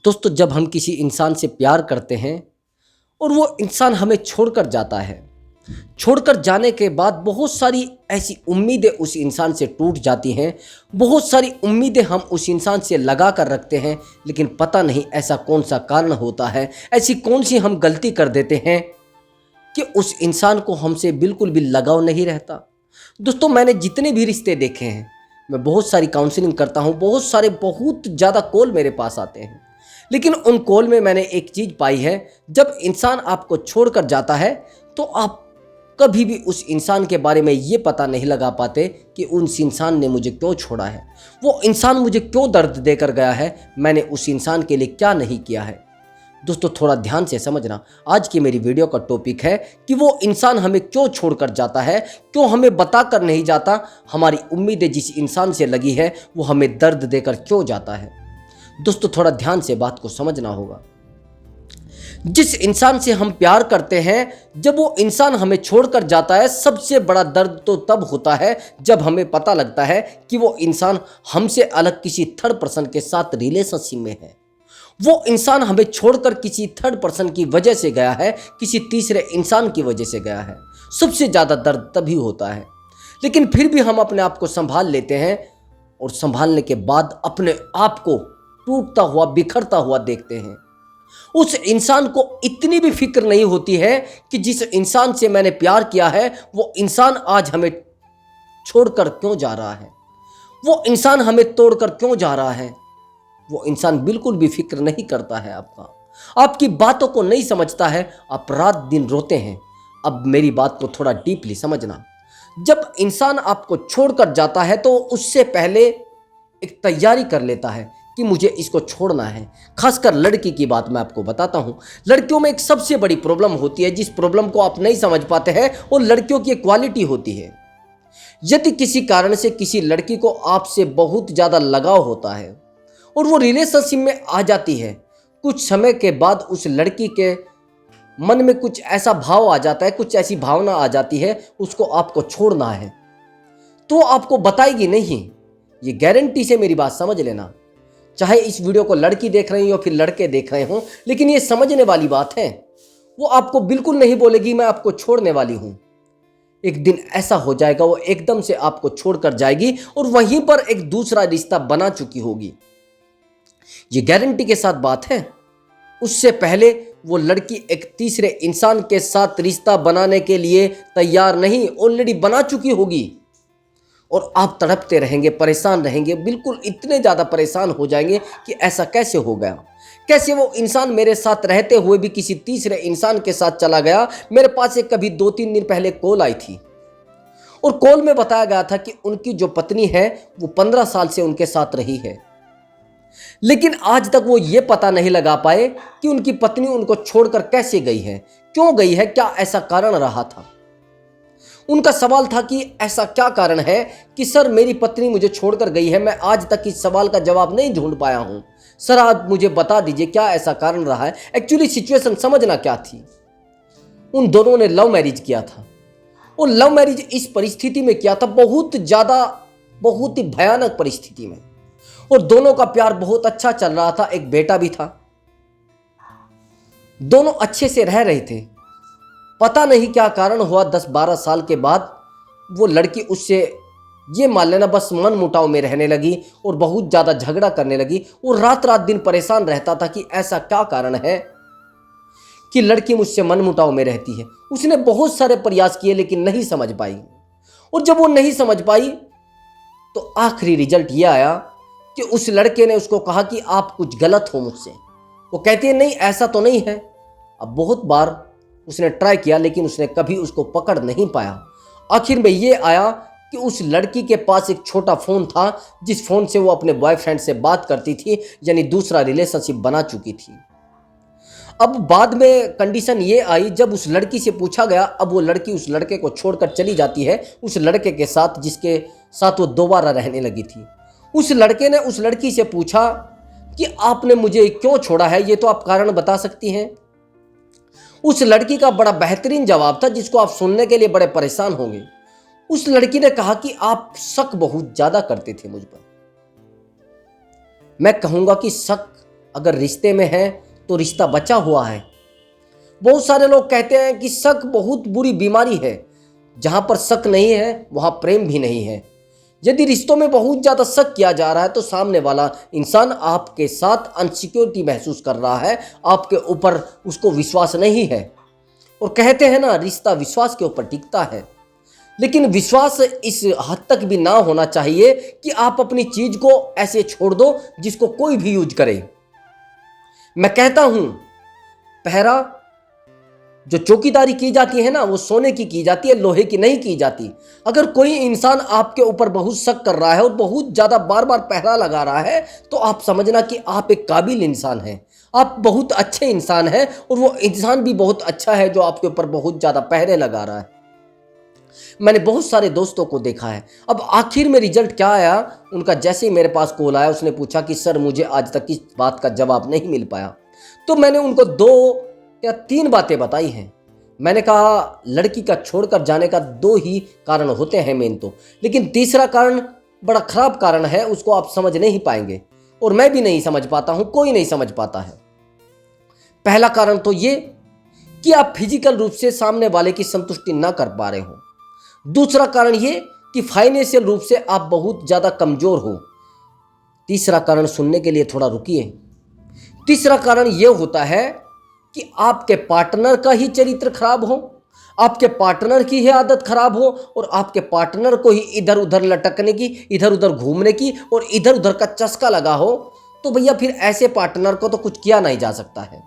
दोस्तों, जब हम किसी इंसान से प्यार करते हैं और वो इंसान हमें छोड़कर जाता है, छोड़कर जाने के बाद बहुत सारी ऐसी उम्मीदें उस इंसान से टूट जाती हैं। बहुत सारी उम्मीदें हम उस इंसान से लगा कर रखते हैं, लेकिन पता नहीं ऐसा कौन सा कारण होता है, ऐसी कौन सी हम गलती कर देते हैं कि उस इंसान को हमसे बिल्कुल भी लगाव नहीं रहता। दोस्तों, मैंने जितने भी रिश्ते देखे हैं, मैं बहुत सारी काउंसलिंग करता हूँ, बहुत ज़्यादा कॉल मेरे पास आते हैं, लेकिन उन कॉल में मैंने एक चीज़ पाई है, जब इंसान आपको छोड़कर जाता है तो आप कभी भी उस इंसान के बारे में ये पता नहीं लगा पाते कि उस इंसान ने मुझे क्यों छोड़ा है, वो इंसान मुझे क्यों दर्द देकर गया है, मैंने उस इंसान के लिए क्या नहीं किया है। दोस्तों, थोड़ा ध्यान से समझना, आज की मेरी वीडियो का टॉपिक है कि वो इंसान हमें क्यों छोड़कर जाता है, क्यों हमें बताकर नहीं जाता, हमारी उम्मीदें जिस इंसान से लगी है वो हमें दर्द देकर क्यों जाता है। दोस्तों, थोड़ा ध्यान से बात को समझना होगा। जिस इंसान से हम प्यार करते हैं, जब वो इंसान हमें छोड़कर जाता है, सबसे बड़ा दर्द तो तब होता है जब हमें पता लगता है कि वो इंसान हमसे अलग किसी थर्ड पर्सन के साथ रिलेशनशिप में है। वो इंसान हमें छोड़कर किसी थर्ड पर्सन की वजह से गया है, किसी तीसरे इंसान की वजह से गया है। सबसे ज़्यादा दर्द तभी होता है, लेकिन फिर भी हम अपने आप को संभाल लेते हैं और संभालने के बाद अपने आप को टूटता हुआ, बिखरता हुआ देखते हैं। उस इंसान को इतनी भी फिक्र नहीं होती है कि जिस इंसान से मैंने प्यार किया है वो इंसान आज हमें छोड़कर क्यों जा रहा है, वो इंसान हमें तोड़कर क्यों जा रहा है। वो इंसान बिल्कुल भी फिक्र नहीं करता है आपकी बातों को नहीं समझता है। आप रात दिन रोते हैं। अब मेरी बात को थोड़ा डीपली समझना। जब इंसान आपको छोड़कर जाता है तो उससे पहले एक तैयारी कर लेता है कि मुझे इसको छोड़ना है। खासकर लड़की की बात मैं आपको बताता हूँ। लड़कियों में एक सबसे बड़ी प्रॉब्लम होती है, जिस प्रॉब्लम को आप नहीं समझ पाते हैं, वो लड़कियों की क्वालिटी होती है। यदि किसी कारण से किसी लड़की को आपसे बहुत ज़्यादा लगाव होता है और वो रिलेशनशिप में आ जाती है, कुछ समय के बाद उस लड़की के मन में कुछ ऐसा भाव आ जाता है, कुछ ऐसी भावना आ जाती है, उसको आपको छोड़ना है, तो आपको बताएगी नहीं। ये गारंटी से मेरी बात समझ लेना। चाहे इस वीडियो को लड़की देख रही हो फिर लड़के देख रहे हो, लेकिन ये समझने वाली बात है। वो आपको बिल्कुल नहीं बोलेगी मैं आपको छोड़ने वाली हूं। एक दिन ऐसा हो जाएगा, वो एकदम से आपको छोड़कर जाएगी और वहीं पर एक दूसरा रिश्ता बना चुकी होगी। ये गारंटी के साथ बात है। उससे पहले वो लड़की एक तीसरे इंसान के साथ रिश्ता बनाने के लिए तैयार नहीं, ऑलरेडी बना चुकी होगी। और आप तड़पते रहेंगे, परेशान रहेंगे, बिल्कुल इतने ज़्यादा परेशान हो जाएंगे कि ऐसा कैसे हो गया, कैसे वो इंसान मेरे साथ रहते हुए भी किसी तीसरे इंसान के साथ चला गया। मेरे पास एक कभी 2-3 दिन पहले कॉल आई थी और कॉल में बताया गया था कि उनकी जो पत्नी है वो 15 साल से उनके साथ रही है, लेकिन आज तक वो ये पता नहीं लगा पाए कि उनकी पत्नी उनको छोड़कर कैसे गई है, क्यों गई है, क्या ऐसा कारण रहा था। उनका सवाल था कि ऐसा क्या कारण है कि सर मेरी पत्नी मुझे छोड़कर गई है, मैं आज तक इस सवाल का जवाब नहीं ढूंढ पाया हूं। सर आप मुझे बता दीजिए क्या ऐसा कारण रहा है। एक्चुअली सिचुएशन समझना क्या थी। उन दोनों ने लव मैरिज किया था और लव मैरिज इस परिस्थिति में किया था, बहुत ही भयानक परिस्थिति में, और दोनों का प्यार बहुत अच्छा चल रहा था, एक बेटा भी था, दोनों अच्छे से रह रहे थे। पता नहीं क्या कारण हुआ, 10-12 साल के बाद वो लड़की उससे ये मान लेना बस मन मुटाव में रहने लगी और बहुत ज़्यादा झगड़ा करने लगी। वो रात रात दिन परेशान रहता था कि ऐसा क्या कारण है कि लड़की मुझसे मन मुटाव में रहती है। उसने बहुत सारे प्रयास किए लेकिन नहीं समझ पाई, और जब वो नहीं समझ पाई तो आखिरी रिजल्ट ये आया कि उस लड़के ने उसको कहा कि आप कुछ गलत हो मुझसे। वो कहती है नहीं ऐसा तो नहीं है। अब बहुत बार उसने ट्राई किया लेकिन उसने कभी उसको पकड़ नहीं पाया। आखिर में ये आया कि उस लड़की के पास एक छोटा फ़ोन था जिस फ़ोन से वो अपने बॉयफ्रेंड से बात करती थी, यानी दूसरा रिलेशनशिप बना चुकी थी। अब बाद में कंडीशन ये आई, जब उस लड़की से पूछा गया, अब वो लड़की उस लड़के को छोड़कर चली जाती है उस लड़के के साथ जिसके साथ वो दोबारा रहने लगी थी। उस लड़के ने उस लड़की से पूछा कि आपने मुझे क्यों छोड़ा है, ये तो आप कारण बता सकती हैं। उस लड़की का बड़ा बेहतरीन जवाब था जिसको आप सुनने के लिए बड़े परेशान होंगे। उस लड़की ने कहा कि आप शक बहुत ज्यादा करते थे मुझ पर। मैं कहूंगा कि शक अगर रिश्ते में है तो रिश्ता बचा हुआ है। बहुत सारे लोग कहते हैं कि शक बहुत बुरी बीमारी है, जहां पर शक नहीं है वहां प्रेम भी नहीं है। यदि रिश्तों में बहुत ज़्यादा शक किया जा रहा है तो सामने वाला इंसान आपके साथ अनसिक्योरिटी महसूस कर रहा है, आपके ऊपर उसको विश्वास नहीं है। और कहते हैं ना, रिश्ता विश्वास के ऊपर टिकता है। लेकिन विश्वास इस हद तक भी ना होना चाहिए कि आप अपनी चीज को ऐसे छोड़ दो जिसको कोई भी यूज करे। मैं कहता हूं, पहरा जो चौकीदारी की जाती है ना, वो सोने की जाती है, लोहे की नहीं की जाती। अगर कोई इंसान आपके ऊपर बहुत शक कर रहा है और बहुत ज्यादा बार बार पहरा लगा रहा है, तो आप समझना कि आप एक काबिल इंसान हैं, आप बहुत अच्छे इंसान हैं, और वो इंसान भी बहुत अच्छा है जो आपके ऊपर बहुत ज्यादा पहरे लगा रहा है। मैंने बहुत सारे दोस्तों को देखा है। अब आखिर में रिजल्ट क्या आया, उनका जैसे ही मेरे पास कॉल आया, उसने पूछा कि सर मुझे आज तक इस बात का जवाब नहीं मिल पाया। तो मैंने उनको 2 या 3 बातें बताई हैं। मैंने कहा लड़की का छोड़कर जाने का 2 ही कारण होते हैं मेन तो, लेकिन तीसरा कारण बड़ा खराब कारण है, उसको आप समझ नहीं पाएंगे और मैं भी नहीं समझ पाता हूं, कोई नहीं समझ पाता है। पहला कारण तो ये कि आप फिजिकल रूप से सामने वाले की संतुष्टि ना कर पा रहे हो। दूसरा कारण ये कि फाइनेंशियल रूप से आप बहुत ज्यादा कमजोर हो। तीसरा कारण सुनने के लिए थोड़ा रुकिए। तीसरा कारण यह होता है कि आपके पार्टनर का ही चरित्र खराब हो, आपके पार्टनर की ही आदत खराब हो, और आपके पार्टनर को ही इधर उधर लटकने की, इधर उधर घूमने की और इधर उधर का चस्का लगा हो। तो भैया फिर ऐसे पार्टनर को तो कुछ किया नहीं जा सकता है।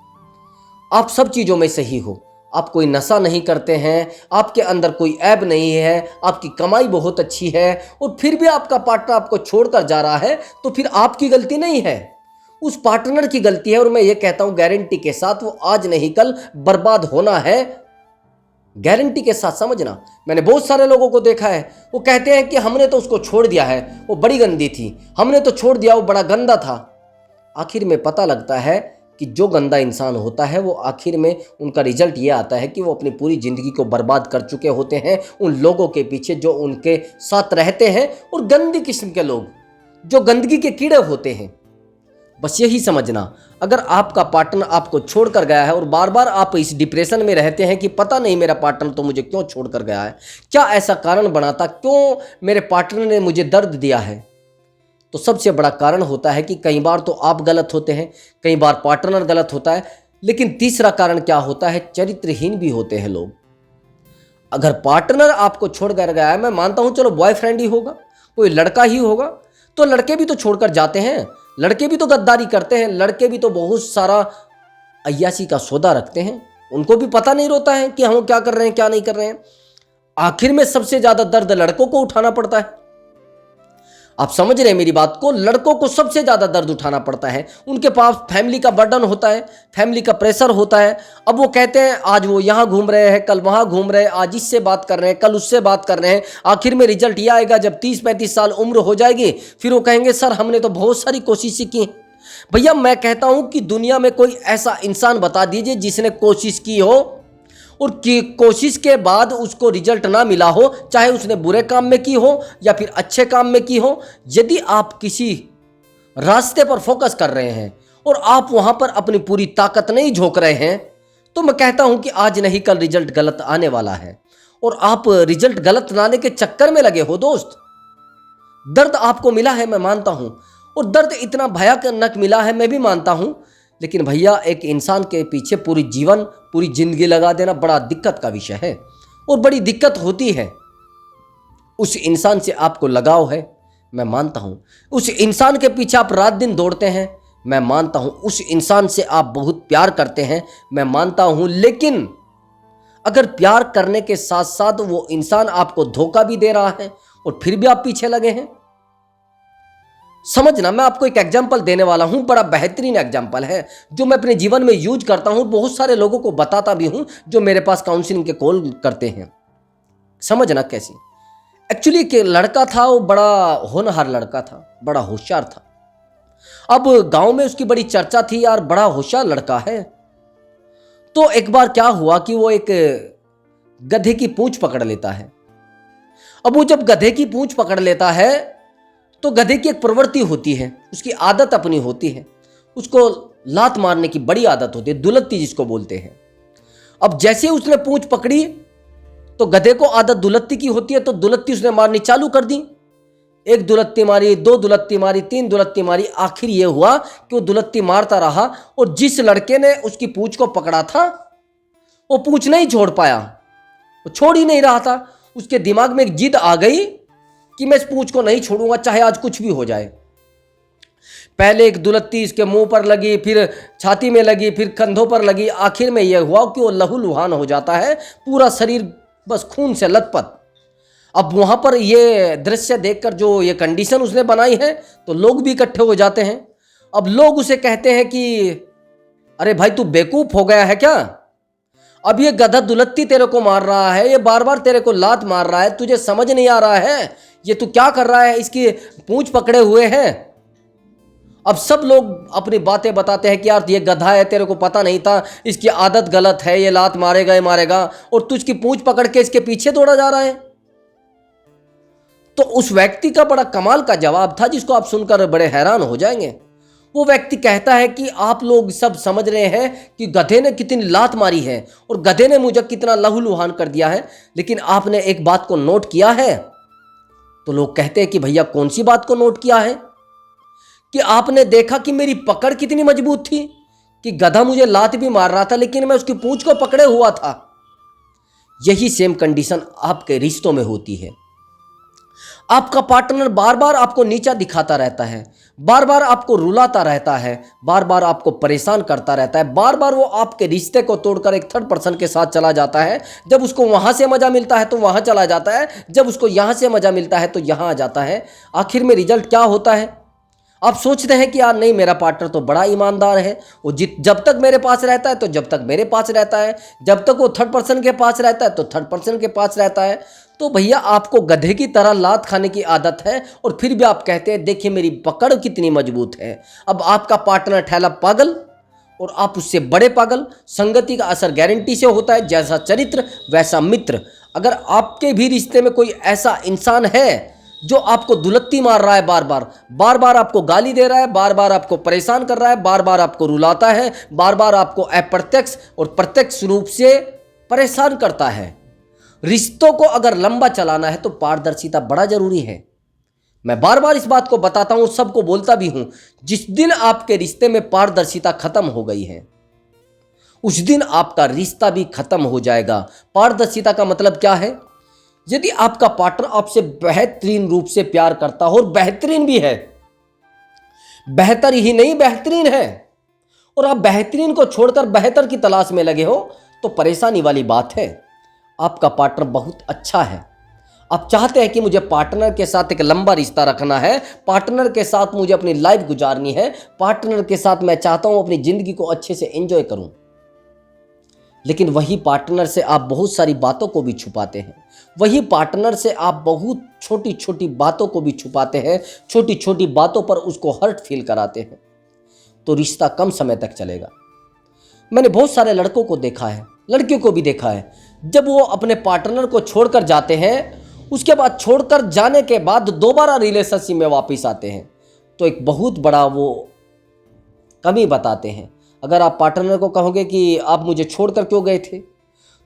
आप सब चीजों में सही हो, आप कोई नशा नहीं करते हैं, आपके अंदर कोई ऐब नहीं है, आपकी कमाई बहुत अच्छी है, और फिर भी आपका पार्टनर आपको छोड़कर जा रहा है, तो फिर आपकी गलती नहीं है, उस पार्टनर की गलती है। और मैं ये कहता हूं गारंटी के साथ, वो आज नहीं कल बर्बाद होना है, गारंटी के साथ, समझना। मैंने बहुत सारे लोगों को देखा है, वो कहते हैं कि हमने तो उसको छोड़ दिया है, वो बड़ी गंदी थी, हमने तो छोड़ दिया, वो बड़ा गंदा था। आखिर में पता लगता है कि जो गंदा इंसान होता है, वो आखिर में उनका रिजल्ट ये आता है कि वो अपनी पूरी ज़िंदगी को बर्बाद कर चुके होते हैं उन लोगों के पीछे जो उनके साथ रहते हैं, और गंदी किस्म के लोग जो गंदगी के कीड़े होते हैं। बस यही समझना, अगर आपका पार्टनर आपको छोड़कर गया है और बार बार आप इस डिप्रेशन में रहते हैं कि पता नहीं मेरा पार्टनर तो मुझे क्यों छोड़कर गया है, क्या ऐसा कारण बना था, क्यों मेरे पार्टनर ने मुझे दर्द दिया है, तो सबसे बड़ा कारण होता है कि कई बार तो आप गलत होते हैं, कई बार पार्टनर गलत होता है, लेकिन तीसरा कारण क्या होता है, चरित्रहीन भी होते हैं लोग। अगर पार्टनर आपको छोड़कर गया है, मैं मानता हूं चलो बॉयफ्रेंड ही होगा, कोई लड़का ही होगा, तो लड़के भी तो छोड़कर जाते हैं, लड़के भी तो गद्दारी करते हैं, लड़के भी तो बहुत सारा अय्यासी का सौदा रखते हैं, उनको भी पता नहीं होता है कि हम क्या कर रहे हैं क्या नहीं कर रहे हैं। आखिर में सबसे ज्यादा दर्द लड़कों को उठाना पड़ता है। आप समझ रहे हैं मेरी बात को, लड़कों को सबसे ज्यादा दर्द उठाना पड़ता है, उनके पास फैमिली का बर्डन होता है, फैमिली का प्रेशर होता है। अब वो कहते हैं आज वो यहाँ घूम रहे हैं, कल वहाँ घूम रहे हैं, आज इससे बात कर रहे हैं, कल उससे बात कर रहे हैं। आखिर में रिजल्ट ये आएगा जब 30-35 साल उम्र हो जाएगी, फिर वो कहेंगे सर हमने तो बहुत सारी कोशिशें की। भैया मैं कहता हूं कि दुनिया में कोई ऐसा इंसान बता दीजिए जिसने कोशिश की हो और कोशिश के बाद उसको रिजल्ट ना मिला हो, चाहे उसने बुरे काम में की हो या फिर अच्छे काम में की हो। यदि आप किसी रास्ते पर फोकस कर रहे हैं और आप वहां पर अपनी पूरी ताकत नहीं झोंक रहे हैं, तो मैं कहता हूं कि आज नहीं कल रिजल्ट गलत आने वाला है, और आप रिजल्ट गलत लाने के चक्कर में लगे हो दोस्त। दर्द आपको मिला है, मैं मानता हूं, और दर्द इतना भयानक मिला है, मैं भी मानता हूं, लेकिन भैया एक इंसान के पीछे पूरी जीवन पूरी जिंदगी लगा देना बड़ा दिक्कत का विषय है, और बड़ी दिक्कत होती है। उस इंसान से आपको लगाव है, मैं मानता हूं, उस इंसान के पीछे आप रात दिन दौड़ते हैं, मैं मानता हूं, उस इंसान से आप बहुत प्यार करते हैं, मैं मानता हूं, लेकिन अगर प्यार करने के साथ साथ वो इंसान आपको धोखा भी दे रहा है और फिर भी आप पीछे लगे हैं, समझना। मैं आपको एक एग्जाम्पल देने वाला हूं, बड़ा बेहतरीन एग्जाम्पल है जो मैं अपने जीवन में यूज करता हूं, बहुत सारे लोगों को बताता भी हूं जो मेरे पास काउंसलिंग के कॉल करते हैं। समझना कैसी। एक्चुअली एक लड़का था, वो बड़ा होनहार लड़का था, बड़ा होशियार था। अब गांव में उसकी बड़ी चर्चा थी, यार बड़ा होशियार लड़का है। तो एक बार क्या हुआ कि वो एक गधे की पूंछ पकड़ लेता है। अब वो जब गधे की पूंछ पकड़ लेता है तो गधे की एक प्रवृत्ति होती है, उसकी आदत अपनी होती है, उसको लात मारने की बड़ी आदत होती है, दुलत्ती जिसको बोलते हैं। अब जैसे उसने पूंछ पकड़ी तो गधे को आदत दुलत्ती की होती है, तो दुलत्ती उसने मारनी चालू कर दी। एक दुलत्ती मारी, दो दुलत्ती मारी, तीन दुलत्ती मारी, आखिर यह हुआ कि वो दुलत्ती मारता रहा और जिस लड़के ने उसकी पूंछ को पकड़ा था वो पूंछ नहीं छोड़ पाया, वो छोड़ ही नहीं रहा था। उसके दिमाग में एक जिद आ गई कि मैं इस पूंछ को नहीं छोड़ूंगा, चाहे आज कुछ भी हो जाए। पहले एक दुलत्ती इसके मुंह पर लगी, फिर छाती में लगी, फिर कंधों पर लगी। आखिर में यह हुआ कि वो लहूलुहान हो जाता है, पूरा शरीर बस खून से लथपथ। अब वहां पर ये दृश्य देखकर जो ये कंडीशन उसने बनाई है तो लोग भी इकट्ठे हो जाते हैं। अब लोग उसे कहते हैं कि अरे भाई तू बेवकूफ हो गया है क्या? अब ये गधा दुलत्ती तेरे को मार रहा है, ये बार बार तेरे को लात मार रहा है, तुझे समझ नहीं आ रहा है ये तू क्या कर रहा है? इसकी पूंछ पकड़े हुए हैं। अब सब लोग अपनी बातें बताते हैं कि यार ये गधा है, तेरे को पता नहीं था, इसकी आदत गलत है, ये लात मारेगा ही मारेगा, और तू इसकी पूंछ पकड़ के इसके पीछे दौड़ा जा रहा है। तो उस व्यक्ति का बड़ा कमाल का जवाब था जिसको आप सुनकर बड़े हैरान हो जाएंगे। वो व्यक्ति कहता है कि आप लोग सब समझ रहे हैं कि गधे ने कितनी लात मारी है और गधे ने मुझे कितना लहूलुहान कर दिया है, लेकिन आपने एक बात को नोट किया है? तो लोग कहते हैं कि भैया कौन सी बात को नोट किया है? कि आपने देखा कि मेरी पकड़ कितनी मजबूत थी, कि गधा मुझे लात भी मार रहा था लेकिन मैं उसकी पूंछ को पकड़े हुआ था। यही सेम कंडीशन आपके रिश्तों में होती है। आपका पार्टनर बार बार आपको नीचा दिखाता रहता है, बार बार आपको रुलाता रहता है, बार बार आपको परेशान करता रहता है, बार बार वो आपके रिश्ते को तोड़कर एक थर्ड पर्सन के साथ चला जाता है। जब उसको वहां से मजा मिलता है तो वहां चला जाता है, जब उसको यहां से मजा मिलता है तो यहां आ जाता है। आखिर में रिजल्ट क्या होता है? आप सोचते हैं कि यार नहीं, मेरा पार्टनर तो बड़ा ईमानदार है, वो जब तक मेरे पास रहता है तो जब तक मेरे पास रहता है, जब तक वो थर्ड पर्सन के पास रहता है तो थर्ड पर्सन के पास रहता है। तो भैया आपको गधे की तरह लात खाने की आदत है और फिर भी आप कहते हैं देखिए मेरी पकड़ कितनी मजबूत है। अब आपका पार्टनर ठहला पागल और आप उससे बड़े पागल। संगति का असर गारंटी से होता है, जैसा चरित्र वैसा मित्र। अगर आपके भी रिश्ते में कोई ऐसा इंसान है जो आपको दुलत्ती मार रहा है, बार बार आपको गाली दे रहा है, बार बार आपको परेशान कर रहा है, बार बार आपको रुलाता है, बार बार आपको अप्रत्यक्ष और प्रत्यक्ष रूप से परेशान करता है, रिश्तों को अगर लंबा चलाना है तो पारदर्शिता बड़ा जरूरी है। मैं बार बार इस बात को बताता हूं, सबको बोलता भी हूं, जिस दिन आपके रिश्ते में पारदर्शिता खत्म हो गई है उस दिन आपका रिश्ता भी खत्म हो जाएगा। पारदर्शिता का मतलब क्या है? यदि आपका पार्टनर आपसे बेहतरीन रूप से प्यार करता हो और बेहतरीन भी है, बेहतर ही नहीं बेहतरीन है, और आप बेहतरीन को छोड़कर बेहतर की तलाश में लगे हो तो परेशानी वाली बात है। आपका पार्टनर बहुत अच्छा है, आप चाहते हैं कि मुझे पार्टनर के साथ एक लंबा रिश्ता रखना है, पार्टनर के साथ मुझे अपनी लाइफ गुजारनी है, पार्टनर के साथ मैं चाहता हूं अपनी जिंदगी को अच्छे से एंजॉय करूं। लेकिन वही पार्टनर से आप बहुत सारी बातों को भी छुपाते हैं, वही पार्टनर से आप बहुत छोटी छोटी बातों को भी छुपाते हैं, छोटी छोटी बातों पर उसको हर्ट फील कराते हैं, तो रिश्ता कम समय तक चलेगा। मैंने बहुत सारे लड़कों को देखा है, लड़कियों को भी देखा है, जब वो अपने पार्टनर को छोड़कर जाते हैं, उसके बाद छोड़कर जाने के बाद दोबारा रिलेशनशिप में वापस आते हैं तो एक बहुत बड़ा वो कमी बताते हैं। अगर आप पार्टनर को कहोगे कि आप मुझे छोड़कर क्यों गए थे,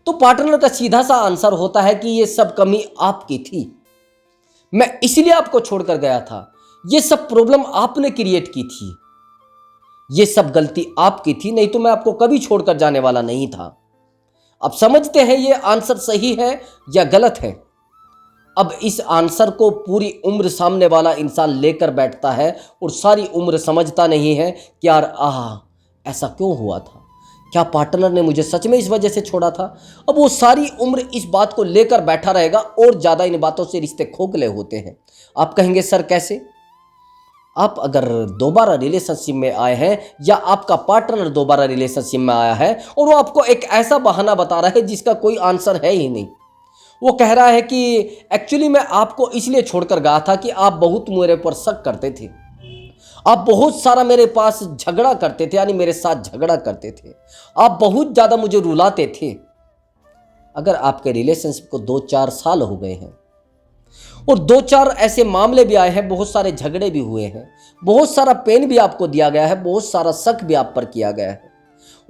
तो पार्टनर का सीधा सा आंसर होता है कि ये सब कमी आपकी थी, मैं इसलिए आपको छोड़कर गया था, ये सब प्रॉब्लम आपने क्रिएट की थी, ये सब गलती आपकी थी, नहीं तो मैं आपको कभी छोड़कर जाने वाला नहीं था। अब समझते हैं ये आंसर सही है या गलत है? अब इस आंसर को पूरी उम्र सामने वाला इंसान लेकर बैठता है और सारी उम्र समझता नहीं है कि यार ऐसा क्यों हुआ था, क्या पार्टनर ने मुझे सच में इस वजह से छोड़ा था। अब वो सारी उम्र इस बात को लेकर बैठा रहेगा और ज़्यादा इन बातों से रिश्ते खोखले होते हैं। आप कहेंगे सर कैसे? आप अगर दोबारा रिलेशनशिप में आए हैं या आपका पार्टनर दोबारा रिलेशनशिप में आया है और वो आपको एक ऐसा बहाना बता रहा है जिसका कोई आंसर है ही नहीं, वो कह रहा है कि एक्चुअली मैं आपको इसलिए छोड़कर गया था कि आप बहुत मेरे पर शक करते थे, आप बहुत सारा मेरे पास झगड़ा करते थे, यानी मेरे साथ झगड़ा करते थे, आप बहुत ज़्यादा मुझे रुलाते थे। अगर आपके रिलेशनशिप को 2-4 साल हो गए हैं, और दो चार ऐसे मामले भी आए हैं, बहुत सारे झगड़े भी हुए हैं, बहुत सारा पेन भी आपको दिया गया है, बहुत सारा शक भी आप पर किया गया है,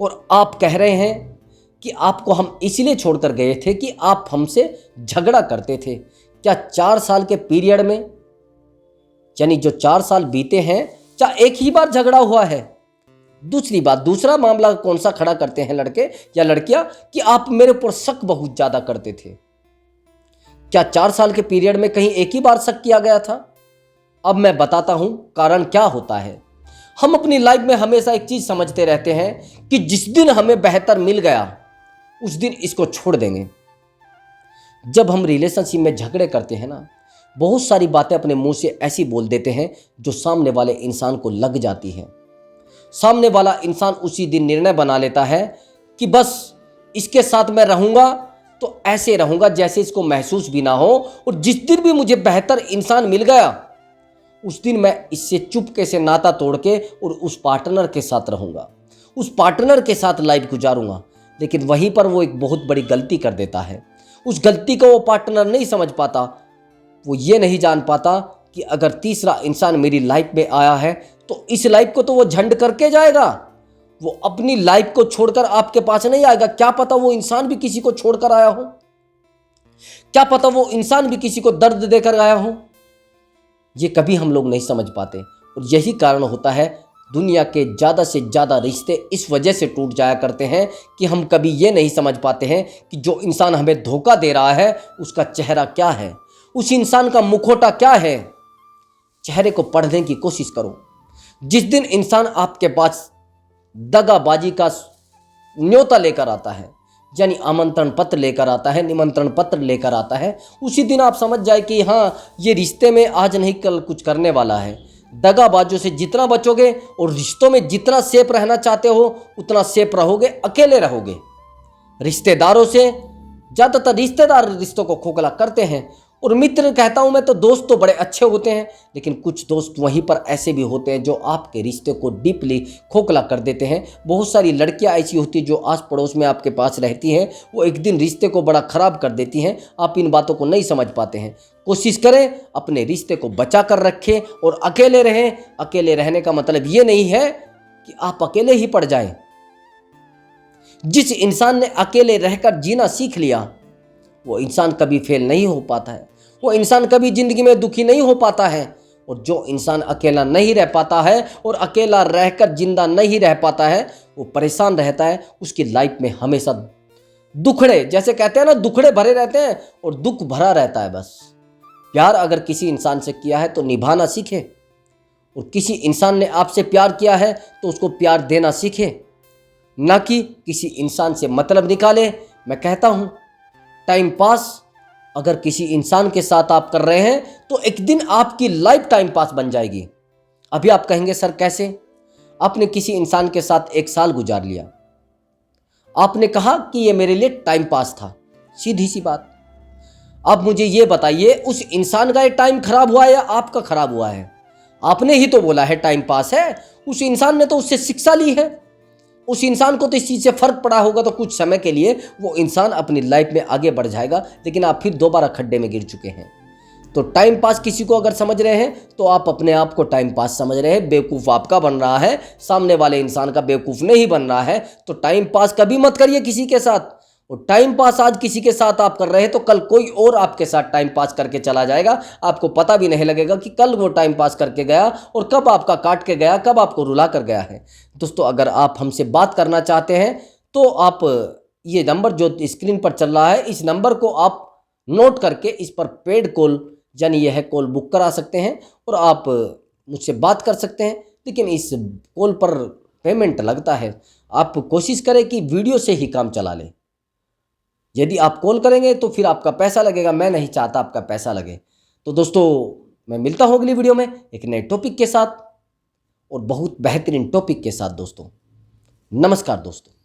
और आप कह रहे हैं कि आपको हम इसलिए छोड़कर गए थे कि आप हमसे झगड़ा करते थे। क्या 4 साल के पीरियड में, यानी जो 4 साल बीते हैं, क्या एक ही बार झगड़ा हुआ है? दूसरी बात, दूसरा मामला कौन सा खड़ा करते हैं लड़के या लड़कियां कि आप मेरे ऊपर शक बहुत ज्यादा करते थे। क्या 4 साल के पीरियड में कहीं एक ही बार शक किया गया था? अब मैं बताता हूं कारण क्या होता है। हम अपनी लाइफ में हमेशा एक चीज समझते रहते हैं कि जिस दिन हमें बेहतर मिल गया उस दिन इसको छोड़ देंगे। जब हम रिलेशनशिप में झगड़े करते हैं ना, बहुत सारी बातें अपने मुंह से ऐसी बोल देते हैं जो सामने वाले इंसान को लग जाती है। सामने वाला इंसान उसी दिन निर्णय बना लेता है कि बस इसके साथ मैं रहूंगा तो ऐसे रहूंगा जैसे इसको महसूस भी ना हो, और जिस दिन भी मुझे बेहतर इंसान मिल गया उस दिन मैं इससे चुपके से नाता तोड़ के और उस पार्टनर के साथ रहूंगा, उस पार्टनर के साथ लाइफ गुजारूंगा। लेकिन वहीं पर वो एक बहुत बड़ी गलती कर देता है। उस गलती को वो पार्टनर नहीं समझ पाता। वो ये नहीं जान पाता कि अगर तीसरा इंसान मेरी लाइफ में आया है तो इस लाइफ को तो वो झंड करके जाएगा, वो अपनी लाइफ को छोड़कर आपके पास नहीं आएगा। क्या पता वो इंसान भी किसी को छोड़कर आया हो, क्या पता वो इंसान भी किसी को दर्द देकर आया हो। ये कभी हम लोग नहीं समझ पाते, और यही कारण होता है दुनिया के ज़्यादा से ज़्यादा रिश्ते इस वजह से टूट जाया करते हैं कि हम कभी ये नहीं समझ पाते हैं कि जो इंसान हमें धोखा दे रहा है उसका चेहरा क्या है, उस इंसान का मुखौटा क्या है। चेहरे को पढ़ने की कोशिश करो। जिस दिन इंसान आपके पास दगाबाजी का न्योता लेकर आता है, यानी आमंत्रण पत्र लेकर आता है, निमंत्रण पत्र लेकर आता है, उसी दिन आप समझ जाए कि हाँ, ये रिश्ते में आज नहीं कल कुछ करने वाला है। दगाबाजों से जितना बचोगे और रिश्तों में जितना सेफ रहना चाहते हो उतना सेफ रहोगे, अकेले रहोगे। रिश्तेदारों से ज़्यादातर रिश्तेदार रिश्तों को खोखला करते हैं, और मित्र कहता हूं मैं तो दोस्त तो बड़े अच्छे होते हैं, लेकिन कुछ दोस्त वहीं पर ऐसे भी होते हैं जो आपके रिश्ते को डीपली खोखला कर देते हैं। बहुत सारी लड़कियां ऐसी होती हैं जो आस पड़ोस में आपके पास रहती हैं, वो एक दिन रिश्ते को बड़ा ख़राब कर देती हैं। आप इन बातों को नहीं समझ पाते हैं। कोशिश करें अपने रिश्ते को बचा कर रखें और अकेले रहें। अकेले रहने का मतलब ये नहीं है कि आप अकेले ही पड़ जाएं। जिस इंसान ने अकेले रहकर जीना सीख लिया वो इंसान कभी फेल नहीं हो पाता है, वो इंसान कभी जिंदगी में दुखी नहीं हो पाता है। और जो इंसान अकेला नहीं रह पाता है और अकेला रहकर जिंदा नहीं रह पाता है वो परेशान रहता है। उसकी लाइफ में हमेशा दुखड़े, जैसे कहते हैं ना, दुखड़े भरे रहते हैं और दुख भरा रहता है। बस प्यार अगर किसी इंसान से किया है तो निभाना सीखे, और किसी इंसान ने आपसे प्यार किया है तो उसको प्यार देना सीखे, ना कि किसी इंसान से मतलब निकाले। मैं कहता हूं टाइम पास अगर किसी इंसान के साथ आप कर रहे हैं तो एक दिन आपकी लाइफ टाइम पास बन जाएगी। अभी आप कहेंगे सर कैसे? आपने किसी इंसान के साथ 1 साल गुजार लिया, आपने कहा कि ये मेरे लिए टाइम पास था, सीधी सी बात। अब मुझे ये बताइए उस इंसान का ये टाइम खराब हुआ है या आपका खराब हुआ है? आपने ही तो बोला है टाइम पास है, उस इंसान ने तो उससे शिक्षा ली है। उस इंसान को तो इस चीज़ से फर्क पड़ा होगा, तो कुछ समय के लिए वो इंसान अपनी लाइफ में आगे बढ़ जाएगा, लेकिन आप फिर दोबारा खड्डे में गिर चुके हैं। तो टाइम पास किसी को अगर समझ रहे हैं तो आप अपने आप को टाइम पास समझ रहे हैं। बेवकूफ़ आपका बन रहा है, सामने वाले इंसान का बेवकूफ़ नहीं बन रहा है। तो टाइम पास कभी मत करिए किसी के साथ। और टाइम पास आज किसी के साथ आप कर रहे हैं तो कल कोई और आपके साथ टाइम पास करके चला जाएगा, आपको पता भी नहीं लगेगा कि कल वो टाइम पास करके गया और कब आपका काट के गया, कब आपको रुला कर गया है। दोस्तों, अगर आप हमसे बात करना चाहते हैं तो आप ये नंबर जो स्क्रीन पर चल रहा है, इस नंबर को आप नोट करके इस पर पेड कॉल, यानी यह कॉल बुक करा सकते हैं और आप मुझसे बात कर सकते हैं। लेकिन इस कॉल पर पेमेंट लगता है। आप कोशिश करें कि वीडियो से ही काम चला लें। यदि आप कॉल करेंगे तो फिर आपका पैसा लगेगा, मैं नहीं चाहता आपका पैसा लगे। तो दोस्तों, मैं मिलता हूँ अगली वीडियो में एक नए टॉपिक के साथ और बहुत बेहतरीन टॉपिक के साथ। दोस्तों, नमस्कार दोस्तों।